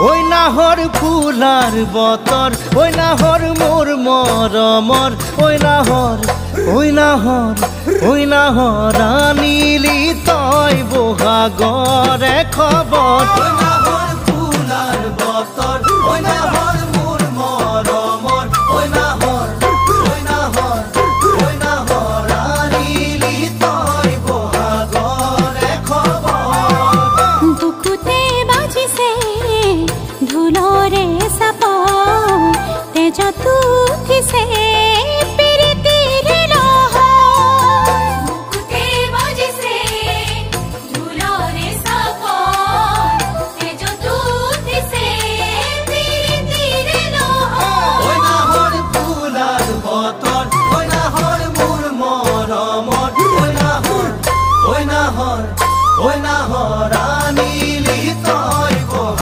ওই নাহর ফুলার বতর ওই নাহর মোর মরমর ওই নাহর ওই নাহর ওই নাহর আনিলি তই বহাগরে খবর ওই নাহর ফুলার বতর ওই নাহর মোর মরমর ওই নাহর ওই নাহর ওই নাহর আনিলি তই বহাগরে খবর বুকুতে বাজিছে ঢোলৰে চাপ তেজ উঠিছে